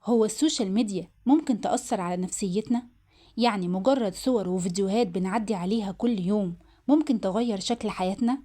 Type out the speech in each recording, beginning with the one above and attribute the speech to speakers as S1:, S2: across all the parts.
S1: هو السوشيال ميديا ممكن تأثر على نفسيتنا؟ يعني مجرد صور وفيديوهات بنعدي عليها كل يوم ممكن تغير شكل حياتنا؟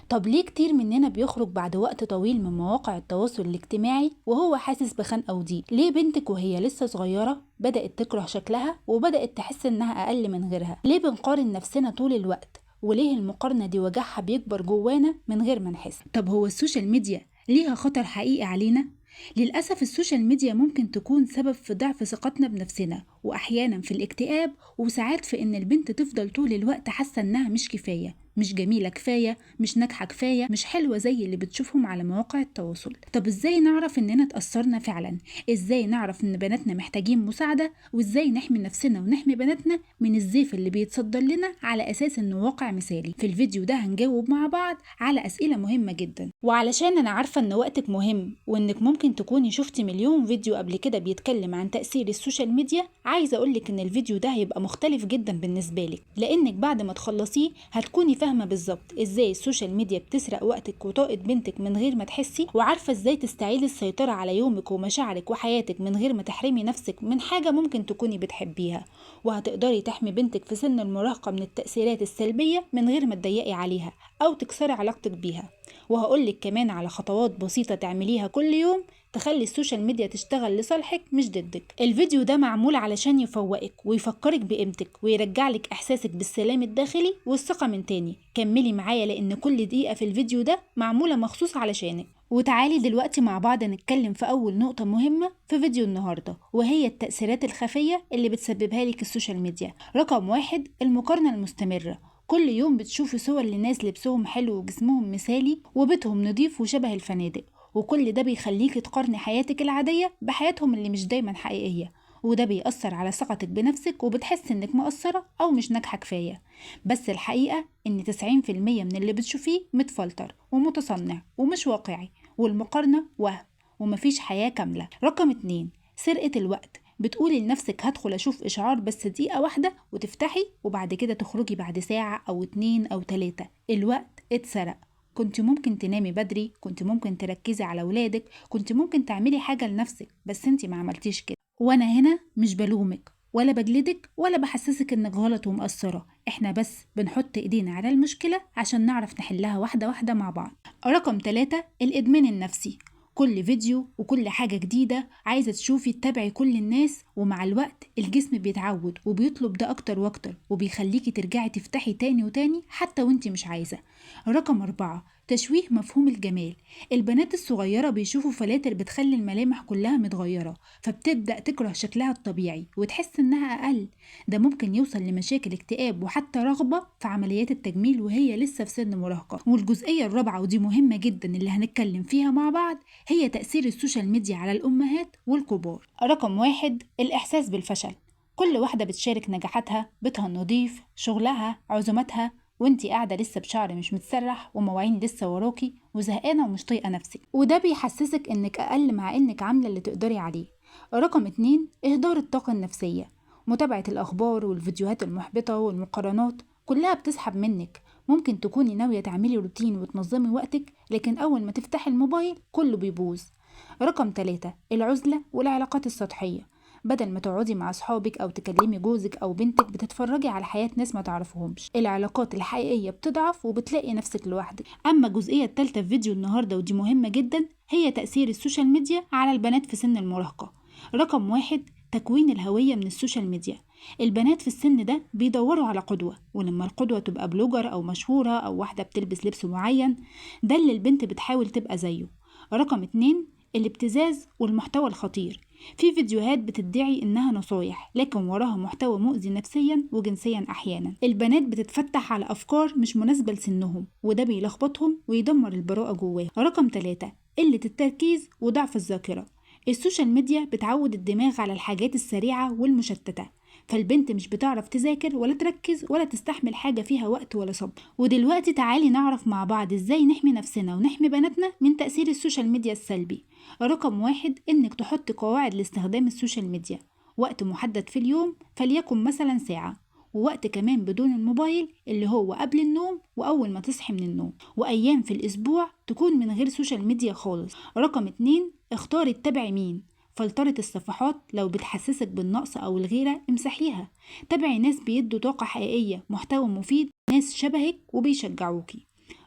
S1: طب ليه كتير مننا بيخرج بعد وقت طويل من مواقع التواصل الاجتماعي وهو حاسس بخنقة وضيق؟ ليه بنتك وهي لسه صغيرة بدأت تكره شكلها وبدأت تحس إنها أقل من غيرها؟ ليه بنقارن نفسنا طول الوقت؟ وليه المقارنة دي وجعها بيكبر جوانا من غير ما نحس؟ طب هو السوشيال ميديا ليها خطر حقيقي علينا؟ للأسف السوشيال ميديا ممكن تكون سبب في ضعف ثقتنا بنفسنا، وأحيانا في الاكتئاب، وساعات في إن البنت تفضل طول الوقت حاسة إنها مش كفاية، مش جميلة كفاية، مش ناجحة كفاية، مش حلوة زي اللي بتشوفهم على مواقع التواصل. طب إزاي نعرف إننا اتأثرنا فعلا؟ إزاي نعرف إن بناتنا محتاجين مساعدة؟ وإزاي نحمي نفسنا ونحمي بناتنا من الزيف اللي بيتصدر لنا على أساس إنه واقع مثالي؟ في الفيديو ده هنجاوب مع بعض على أسئلة مهمة جدا، وعلشان أنا عارفة إن وقتك مهم وإنك ممكن تكوني شفتي مليون فيديو قبل كده بيتكلم عن تأثير السوشيال ميديا، عايزة أقولك إن الفيديو ده هيبقى مختلف جدا بالنسبة لك، لأنك بعد ما تخلصيه هتكوني فاهمة بالظبط إزاي السوشيال ميديا بتسرق وقتك وطاقة بنتك من غير ما تحسي، وعارفة إزاي تستعيدي السيطرة على يومك ومشاعرك وحياتك من غير ما تحرمي نفسك من حاجة ممكن تكوني بتحبيها، وهتقدري تحمي بنتك في سن المراهقة من التأثيرات السلبية من غير ما تضيقي عليها أو تكسري علاقتك بيها. وهقولك كمان على خطوات بسيطة تعمليها كل يوم تخلي السوشيال ميديا تشتغل لصالحك مش ضدك. الفيديو ده معمول علشان يفوقك ويفكرك بقيمتك ويرجعلك احساسك بالسلام الداخلي والثقة من تاني. كملي معايا لان كل دقيقة في الفيديو ده معمولة مخصوص علشانك. وتعالي دلوقتي مع بعض نتكلم في اول نقطة مهمة في فيديو النهاردة، وهي التأثيرات الخفية اللي بتسببها لك السوشيال ميديا. رقم 1، المقارنة المستمرة. كل يوم بتشوفي صور لناس لبسهم حلو وجسمهم مثالي وبيتهم نضيف وشبه الفنادق، وكل ده بيخليكي تقارني حياتك العادية بحياتهم اللي مش دايما حقيقية، وده بيأثر على ثقتك بنفسك وبتحس انك مقصرة او مش ناجحة كفاية. بس الحقيقة ان 90% من اللي بتشوفيه متفلتر ومتصنع ومش واقعي، والمقارنة وهم ومفيش حياة كاملة. رقم 2، سرقة الوقت. بتقولي لنفسك هدخل اشوف اشعار بس دقيقة واحدة وتفتحي، وبعد كده تخرجي بعد ساعة او 2 أو 3. الوقت اتسرق. كنت ممكن تنامي بدري، كنت ممكن تركزي على ولادك، كنت ممكن تعملي حاجة لنفسك، بس انتي ما عملتيش كده. وانا هنا مش بلومك ولا بجلدك ولا بحسسك انك غلط ومقصرة، احنا بس بنحط ايدينا على المشكلة عشان نعرف نحلها واحدة واحدة مع بعض. رقم 3، الادمان النفسي. كل فيديو وكل حاجة جديدة عايزة تشوفي تتابعي كل الناس، ومع الوقت الجسم بيتعود وبيطلب ده أكتر وأكتر، وبيخليكي ترجعي تفتحي تاني وتاني حتى وانتي مش عايزة. رقم 4، تشويه مفهوم الجمال. البنات الصغيرة بيشوفوا فلاتر بتخلي الملامح كلها متغيرة، فبتبدأ تكره شكلها الطبيعي وتحس إنها أقل. ده ممكن يوصل لمشاكل اكتئاب وحتى رغبة في عمليات التجميل وهي لسه في سن مراهقة. والجزئية الرابعة ودي مهمة جدا اللي هنتكلم فيها مع بعض، هي تأثير السوشيال ميديا على الأمهات والكبار. رقم 1، الإحساس بالفشل. كل واحدة بتشارك نجاحاتها، بيتها النظيف، شغلها، عزوماتها، وانتي قاعدة لسه بشعر مش متسرح ومواعين لسه وراكي وزهقانة ومش طايقة نفسك، وده بيحسسك انك أقل مع انك عاملة اللي تقدري عليه. رقم 2، إهدار الطاقة النفسية. متابعة الأخبار والفيديوهات المحبطة والمقارنات كلها بتسحب منك. ممكن تكوني ناوية تعملي روتين وتنظمي وقتك، لكن أول ما تفتحي الموبايل كله بيبوظ. رقم 3، العزلة والعلاقات السطحية. بدل ما تقعدي مع أصحابك أو تكلمي جوزك أو بنتك بتتفرجي على حياة ناس ما تعرفوهمش. العلاقات الحقيقية بتضعف وبتلاقي نفسك لوحدك. أما الجزئية الثالثة في فيديو النهاردة ودي مهمة جدا، هي تأثير السوشيال ميديا على البنات في سن المراهقة. رقم 1، تكوين الهوية من السوشيال ميديا. البنات في السن ده بيدوروا على قدوة، ولما القدوة تبقى بلوجر أو مشهورة أو واحدة بتلبس لبس معين، ده اللي البنت بتحاول تبقى زيه. رقم 2، الابتزاز والمحتوى الخطير. في فيديوهات بتدعي إنها نصايح لكن وراها محتوى مؤذي نفسيا وجنسيا. أحيانا البنات بتتفتح على أفكار مش مناسبة لسنهم، وده بيلخبطهم ويدمر البراءة جواهم. رقم 3، قلة التركيز وضعف الذاكرة. السوشيال ميديا بتعود الدماغ على الحاجات السريعة والمشتتة، فالبنت مش بتعرف تذاكر ولا تركز ولا تستحمل حاجة فيها وقت ولا صبر. ودلوقتي تعالي نعرف مع بعض ازاي نحمي نفسنا ونحمي بناتنا من تأثير السوشيال ميديا السلبي. رقم 1، انك تحط قواعد لاستخدام السوشيال ميديا. وقت محدد في اليوم، فليكن مثلا ساعة، ووقت كمان بدون الموبايل اللي هو قبل النوم وأول ما تصحي من النوم، وأيام في الأسبوع تكون من غير سوشيال ميديا خالص. رقم 2، اختاري تتابعي مين. فلترة الصفحات لو بتحسسك بالنقص أو الغيرة امسحيها. تابعي ناس بيدوا طاقة حقيقية، محتوى مفيد، ناس شبهك وبيشجعوكي.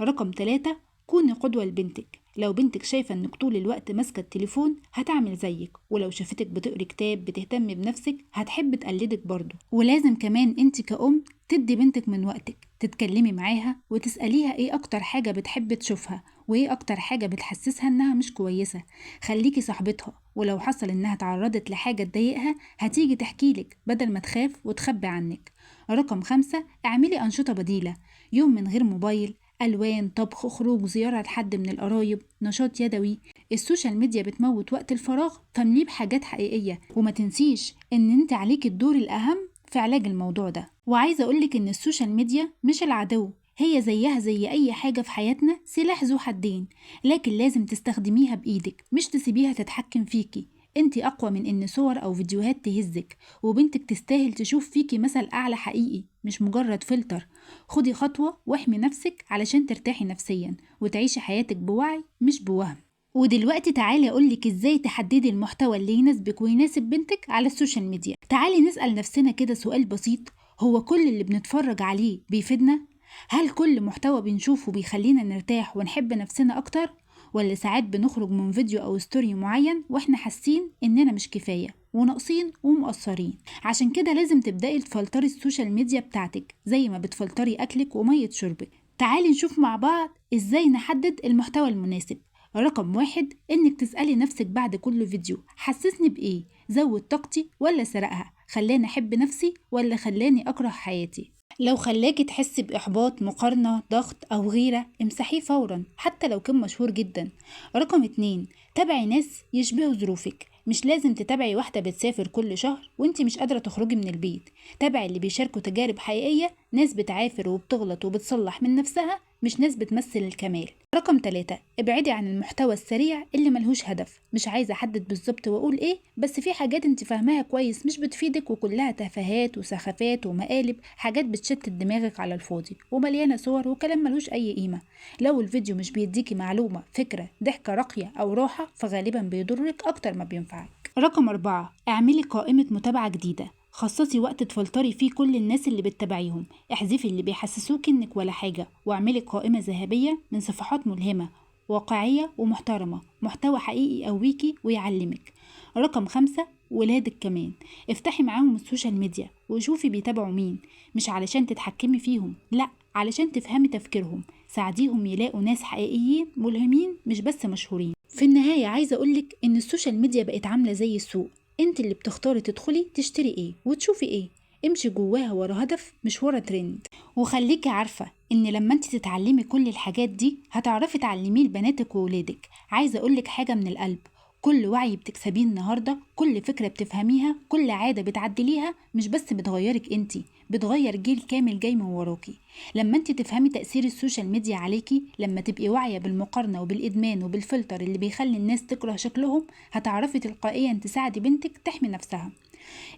S1: رقم 3، كوني قدوة لبنتك. لو بنتك شايفة انك طول الوقت ماسكة التليفون هتعمل زيك، ولو شافتك بتقري كتاب بتهتم بنفسك هتحب تقلدك برضو. ولازم كمان انت كأم تدي بنتك من وقتك، تتكلمي معاها وتسأليها ايه اكتر حاجة بتحب تشوفها وايه اكتر حاجة بتحسسها انها مش كويسة. خليكي صاحبتها، ولو حصل انها تعرضت لحاجة تضايقها هتيجي تحكيلك بدل ما تخاف وتخبي عنك. رقم 5، اعملي أنشطة بديلة. يوم من غير موبايل، ألوان، طبخ، خروج، زيارة لحد من القرايب، نشاط يدوي. السوشيال ميديا بتموت وقت الفراغ، فامليه بحاجات حقيقية. وما تنسيش ان انت عليك الدور الأهم في علاج الموضوع ده. وعايزة أقولك ان السوشيال ميديا مش العدو، هي زيها زي أي حاجة في حياتنا، سلاح ذو حدين، لكن لازم تستخدميها بإيدك مش تسيبيها تتحكم فيكي. انتي أقوى من إن صور أو فيديوهات تهزك، وبنتك تستاهل تشوف فيكي مثل أعلى حقيقي مش مجرد فلتر. خدي خطوة واحمي نفسك علشان ترتاحي نفسيا وتعيشي حياتك بوعي مش بوهم. ودلوقتي تعالي أقولك إزاي تحددي المحتوى اللي يناسبك ويناسب بنتك على السوشيال ميديا. تعالي نسأل نفسنا كده سؤال بسيط، هو كل اللي بنتفرج عليه بيفيدنا؟ هل كل محتوى بنشوفه بيخلينا نرتاح ونحب نفسنا أكتر؟ ولا ساعات بنخرج من فيديو أو ستوري معين وإحنا حاسين إننا مش كفاية وناقصين ومقصرين؟ عشان كده لازم تبدأي تفلتري السوشيال ميديا بتاعتك زي ما بتفلتري أكلك ومية شربك. تعالي نشوف مع بعض إزاي نحدد المحتوى المناسب. رقم 1، إنك تسألي نفسك بعد كل فيديو حسسني بإيه؟ زود طاقتي ولا سرقها؟ خلاني أحب نفسي ولا خلاني أكره حياتي؟ لو خلاكي تحسي بإحباط، مقارنة، ضغط أو غيرة، امسحيه فورا حتى لو كان مشهور جدا. رقم 2، تابعي ناس يشبهوا ظروفك. مش لازم تتابعي واحدة بتسافر كل شهر وانتي مش قادرة تخرجي من البيت. تابعي اللي بيشاركوا تجارب حقيقية، ناس بتعافر وبتغلط وبتصلح من نفسها، مش ناس بتمثل الكمال. رقم 3، ابعدي عن المحتوى السريع اللي ملهوش هدف. مش عايزة احدد بالظبط واقول ايه، بس في حاجات انت فاهماها كويس مش بتفيدك وكلها تفاهات وسخافات ومقالب، حاجات بتشتت دماغك على الفاضي ومليانة صور وكلام ملوش اي قيمة. لو الفيديو مش بيديكي معلومة، فكرة، ضحكة راقية او راحة، فغالبا بيضرك اكتر ما بينفعك. رقم 4، اعملي قائمة متابعة جديدة. خصصي وقت تفلتري فيه كل الناس اللي بتتابعيهم، احذفي اللي بيحسسوك انك ولا حاجة، واعملي قائمة ذهبية من صفحات ملهمة واقعية ومحترمة، محتوى حقيقي يقويكي ويعلمك. رقم 5، ولادك كمان. افتحي معاهم السوشيال ميديا وشوفي بيتابعوا مين، مش علشان تتحكمي فيهم، لا، علشان تفهمي تفكيرهم. ساعديهم يلاقوا ناس حقيقيين ملهمين مش بس مشهورين. في النهاية عايزة أقولك إن السوشيال ميديا بقت عاملة زي السوق، انت اللي بتختاري تدخلي تشتري ايه وتشوفي ايه. امشي جواها ورا هدف مش ورا ترند. وخليكي عارفة ان لما انت تتعلمي كل الحاجات دي هتعرفي تعلميه لبناتك وولادك. عايزة اقولك حاجة من القلب، كل وعي بتكسبيه النهاردة، كل فكرة بتفهميها، كل عادة بتعدليها، مش بس بتغيرك انت، بتغير جيل كامل جاي من وراكي. لما انت تفهمي تأثير السوشيال ميديا عليكي، لما تبقي واعية بالمقارنة وبالإدمان وبالفلتر اللي بيخلي الناس تكره شكلهم، هتعرفي تلقائيا تساعدي بنتك تحمي نفسها.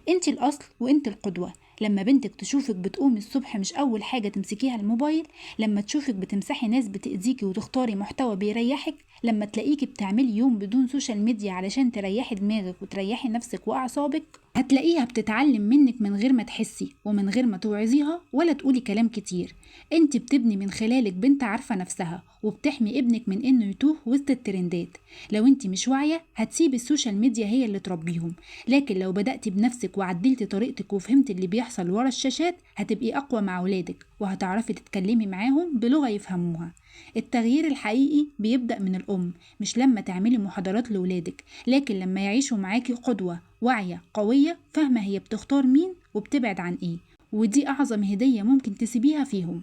S1: انت الأصل وانت القدوة. لما بنتك تشوفك بتقومي الصبح مش أول حاجة تمسكيها الموبايل، لما تشوفك بتمسحي ناس بتأذيكي وتختاري محتوى بيريحك، لما تلاقيكي بتعملي يوم بدون سوشيال ميديا علشان تريحي دماغك وتريحي نفسك وأعصابك، هتلاقيها بتتعلم منك من غير ما تحسي ومن غير ما توعظيها ولا تقولي كلام كتير. انت بتبني من خلالك بنت عارفة نفسها، وبتحمي ابنك من انه يتوه وسط الترندات. لو انت مش واعية هتسيبي السوشيال ميديا هي اللي تربيهم، لكن لو بدأتي بنفسك وعدلتي طريقتك وفهمتي اللي بيحصل ورا الشاشات، هتبقي أقوى مع ولادك وهتعرفي تتكلمي معاهم بلغة يفهموها. التغيير الحقيقي بيبدأ من الأم، مش لما تعملي محاضرات لولادك، لكن لما يعيشوا معاكي قدوة واعية قوية فاهمة هي بتختار مين وبتبعد عن ايه، ودي أعظم هدية ممكن تسيبيها فيهم.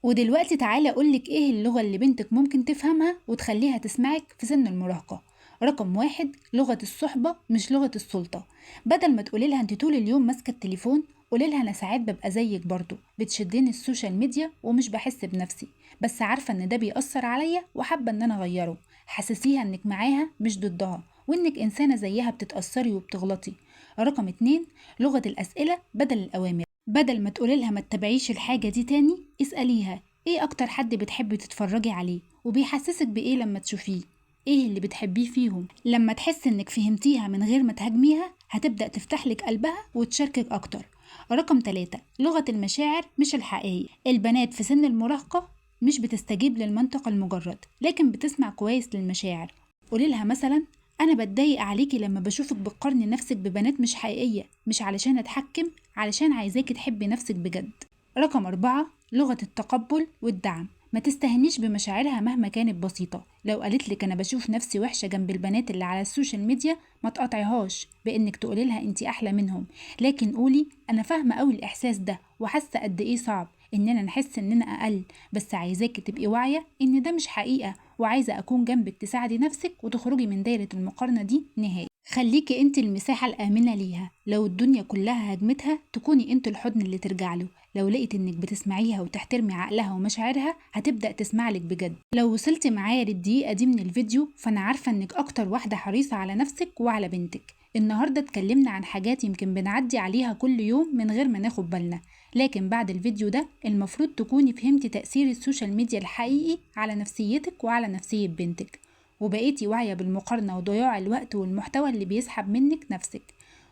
S1: ودلوقتي تعالى أقولك ايه اللغة اللي بنتك ممكن تفهمها وتخليها تسمعك في سن المراهقة. رقم 1، لغة الصحبة مش لغة السلطة. بدل ما تقولي لها انت طول اليوم ماسكة التليفون، قولي لها انا ساعات ببقى زيك برضو، بتشدني السوشيال ميديا ومش بحس بنفسي، بس عارفة ان ده بيأثر عليا وحابة ان انا اغيره. حسسيها انك معاها مش ضدها، وانك انسانة زيها بتتأثري وبتغلطي. رقم 2، لغة الأسئلة بدل الأوامر. بدل ما تقولي لها ما تتابعيش الحاجة دي تاني، اسأليها ايه اكتر حد بتحبي تتفرجي عليه وبيحسسك بايه لما تشوفيه. ايه اللي بتحبيه فيهم. لما تحس انك فهمتيها من غير ما تهاجميها هتبدأ تفتح لك قلبها وتشاركك اكتر. رقم 3، لغة المشاعر مش الحقيقية. البنات في سن المراهقة مش بتستجيب للمنطق المجرد، لكن بتسمع كويس للمشاعر. قولي لها مثلا: انا بتضايق عليكي لما بشوفك بتقارني نفسك ببنات مش حقيقية، مش علشان اتحكم، علشان عايزاكي تحبي نفسك بجد. رقم 4، لغة التقبل والدعم. ما تستهنيش بمشاعرها مهما كانت بسيطة. لو قالتلك أنا بشوف نفسي وحشة جنب البنات اللي على السوشيال ميديا، ما تقاطعيهاش بإنك تقولي لها أنتي أحلى منهم، لكن قولي: أنا فاهمة أوي الإحساس ده وحاسة قد إيه صعب إننا نحس إننا أقل، بس عايزاكي تبقي واعية إن ده مش حقيقة، وعايزة أكون جنبك تساعدي نفسك وتخرجي من دايرة المقارنة دي نهائي. خليكي انت المساحة الآمنة ليها. لو الدنيا كلها هجمتها تكوني انت الحضن اللي ترجع له. لو لقيت انك بتسمعيها وتحترمي عقلها ومشاعرها هتبدأ تسمعلك بجد. لو وصلتي معايا للدقيقة دي من الفيديو فانا عارفة انك اكتر واحدة حريصة على نفسك وعلى بنتك. النهاردة اتكلمنا عن حاجات يمكن بنعدي عليها كل يوم من غير ما ناخد بالنا، لكن بعد الفيديو ده المفروض تكوني فهمتي تأثير السوشيال ميديا الحقيقي على نفسيتك وعلى نفسية بنتك، وبقيتي واعية بالمقارنة وضياع الوقت والمحتوى اللي بيسحب منك نفسك،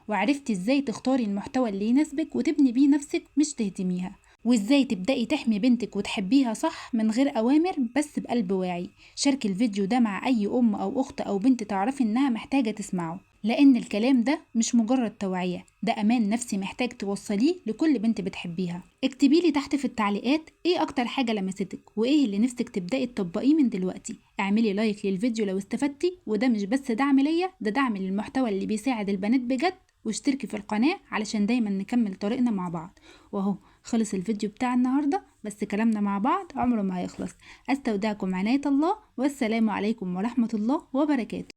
S1: وعرفتي ازاي تختاري المحتوى اللي يناسبك وتبني بيه نفسك مش تهدميها، وازاي تبدأي تحمي بنتك وتحبيها صح من غير أوامر بس بقلب واعي. شاركي الفيديو ده مع أي أم أو أخت أو بنت تعرفي إنها محتاجة تسمعه، لأن الكلام ده مش مجرد توعية، ده أمان نفسي محتاج توصليه لكل بنت بتحبيها. اكتبيلي تحت في التعليقات ايه أكتر حاجة لمستك وايه اللي نفسك تبدأي تطبقيه من دلوقتي. اعملي لايك للفيديو لو استفدتي، وده مش بس دعم ليا، ده دعم للمحتوى اللي بيساعد البنات بجد. واشتركي في القناة علشان دايما نكمل طريقنا مع بعض. وهو خلص الفيديو بتاع النهاردة، بس كلامنا مع بعض عمره ما هيخلص. استودعكم عناية الله، والسلام عليكم ورحمة الله وبركاته.